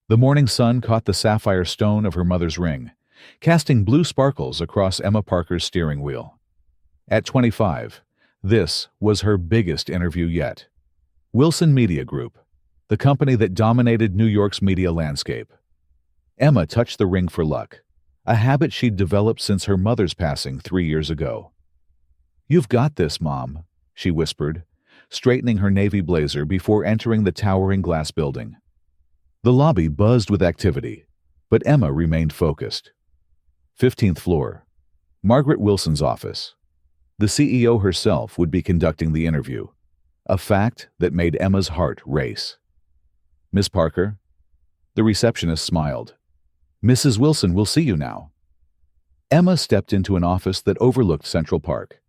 The morning sun caught the sapphire stone of her mother's ring, casting blue sparkles across Emma Parker's steering wheel. At 25, this was her biggest interview yet. Wilson Media Group, the company that dominated New York's media landscape. Emma touched the ring for luck, a habit she'd developed since her mother's passing 3 years ago. "You've got this, Mom," she whispered, straightening her navy blazer before entering the towering glass building. The lobby buzzed with activity, but Emma remained focused. 15th floor. Margaret Wilson's office. The CEO herself would be conducting the interview, a fact that made Emma's heart race. "Miss Parker?" The receptionist smiled. "Mrs. Wilson will see you now." Emma stepped into an office that overlooked Central Park.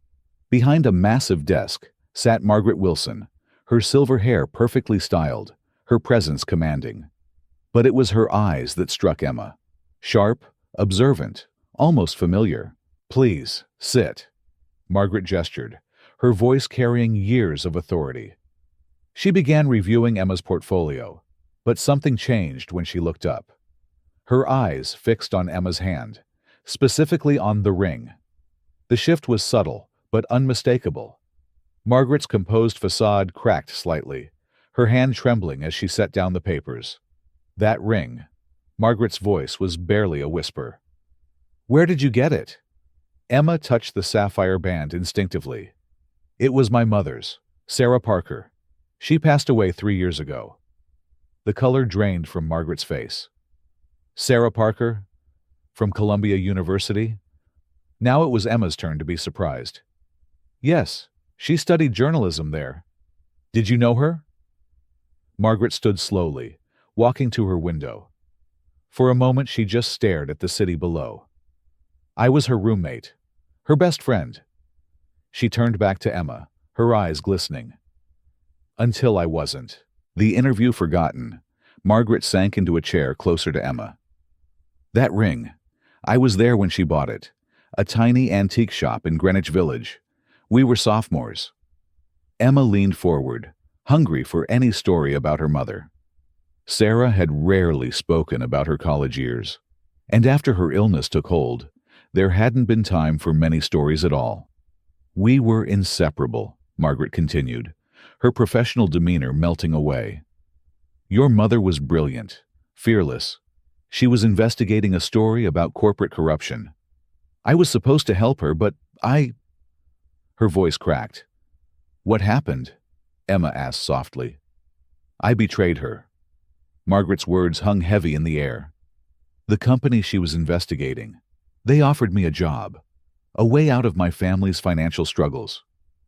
Behind a massive desk sat Margaret Wilson, her silver hair perfectly styled, her presence commanding. But it was her eyes that struck Emma. Sharp, observant, almost familiar. "Please, sit." Margaret gestured, her voice carrying years of authority. She began reviewing Emma's portfolio, but something changed when she looked up. Her eyes fixed on Emma's hand, specifically on the ring. The shift was subtle, but unmistakable. Margaret's composed facade cracked slightly, her hand trembling as she set down the papers. "That ring." Margaret's voice was barely a whisper. "Where did you get it?" Emma touched the sapphire band instinctively. "It was my mother's, Sarah Parker. She passed away 3 years ago." The color drained from Margaret's face. "Sarah Parker? From Columbia University?" Now it was Emma's turn to be surprised. "Yes, she studied journalism there. Did you know her?" Margaret stood slowly, walking to her window. For a moment she just stared at the city below. "I was her roommate, her best friend." She turned back to Emma, her eyes glistening. "Until I wasn't." The interview forgotten, Margaret sank into a chair closer to Emma. "That ring. I was there when she bought it. A tiny antique shop in Greenwich Village. We were sophomores." Emma leaned forward, hungry for any story about her mother. Sarah had rarely spoken about her college years, and after her illness took hold, there hadn't been time for many stories at all. "We were inseparable," Margaret continued, her professional demeanor melting away. "Your mother was brilliant, fearless. She was investigating a story about corporate corruption. I was supposed to help her, but Her voice cracked. "What happened?" Emma asked softly. "I betrayed her." Margaret's words hung heavy in the air. "The company she was investigating. They offered me a job, a way out of my family's financial struggles.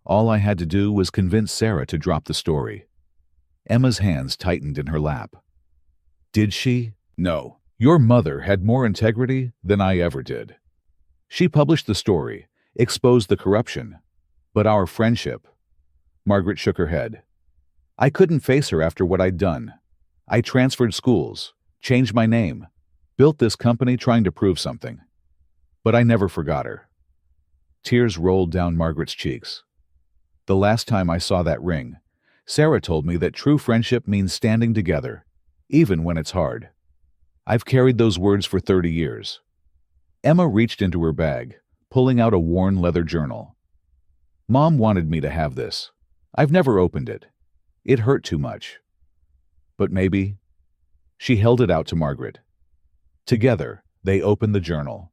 All I had to do was convince Sarah to drop the story." Emma's hands tightened in her lap. "Did she?" "No. Your mother had more integrity than I ever did. She published the story, exposed the corruption. But our friendship..." Margaret shook her head. "I couldn't face her after what I'd done. I transferred schools, changed my name, built this company trying to prove something. But I never forgot her." Tears rolled down Margaret's cheeks. "The last time I saw that ring, Sarah told me that true friendship means standing together, even when it's hard. I've carried those words for 30 years. Emma reached into her bag, pulling out a worn leather journal. "Mom wanted me to have this. I've never opened it. It hurt too much. But maybe..." She held it out to Margaret. Together, they opened the journal.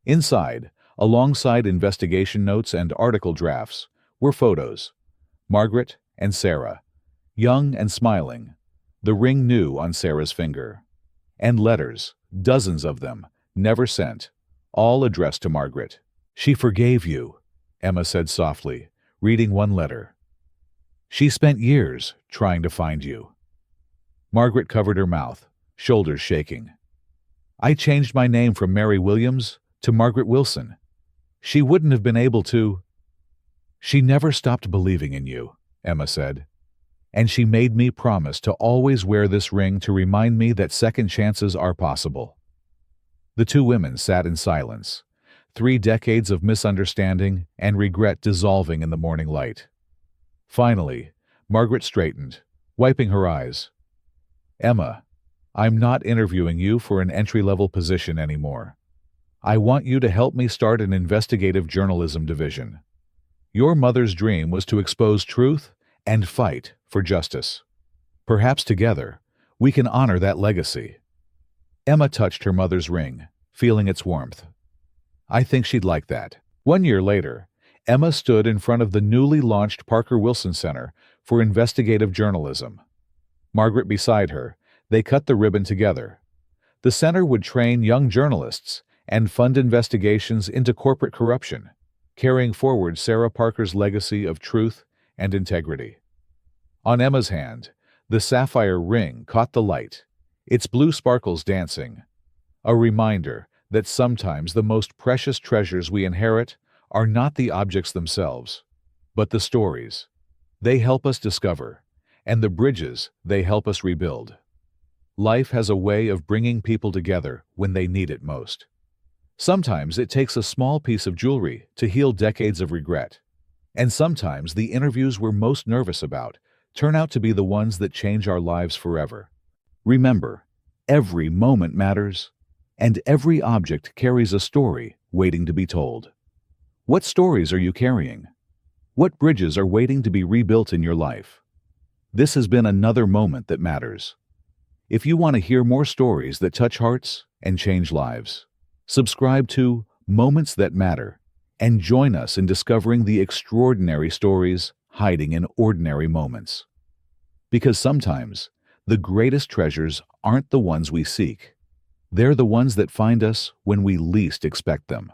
Inside, alongside investigation notes and article drafts, were photos. Margaret and Sarah, young and smiling, the ring new on Sarah's finger. And letters, dozens of them, never sent, all addressed to Margaret. "She forgave you," Emma said softly, reading one letter. "She spent years trying to find you." Margaret covered her mouth, shoulders shaking. "I changed my name from Mary Williams to Margaret Wilson. She wouldn't have been able to..." "She never stopped believing in you," Emma said. "And she made me promise to always wear this ring to remind me that second chances are possible." The two women sat in silence, 3 decades of misunderstanding and regret dissolving in the morning light. Finally, Margaret straightened, wiping her eyes. "Emma, I'm not interviewing you for an entry-level position anymore. I want you to help me start an investigative journalism division. Your mother's dream was to expose truth and fight for justice. Perhaps together, we can honor that legacy." Emma touched her mother's ring, feeling its warmth. "I think she'd like that." 1 year later, Emma stood in front of the newly launched Parker Wilson Center for Investigative Journalism. Margaret beside her, they cut the ribbon together. The center would train young journalists and fund investigations into corporate corruption, carrying forward Sarah Parker's legacy of truth and integrity. On Emma's hand, the sapphire ring caught the light, its blue sparkles dancing, a reminder that sometimes the most precious treasures we inherit are not the objects themselves, but the stories they help us discover and the bridges they help us rebuild. Life has a way of bringing people together when they need it most. Sometimes it takes a small piece of jewelry to heal decades of regret, and sometimes the interviews we're most nervous about turn out to be the ones that change our lives forever. Remember, every moment matters, and every object carries a story waiting to be told. What stories are you carrying? What bridges are waiting to be rebuilt in your life? This has been another Moment That Matters. If you want to hear more stories that touch hearts and change lives, subscribe to Moments That Matter and join us in discovering the extraordinary stories hiding in ordinary moments. Because sometimes, the greatest treasures aren't the ones we seek. They're the ones that find us when we least expect them.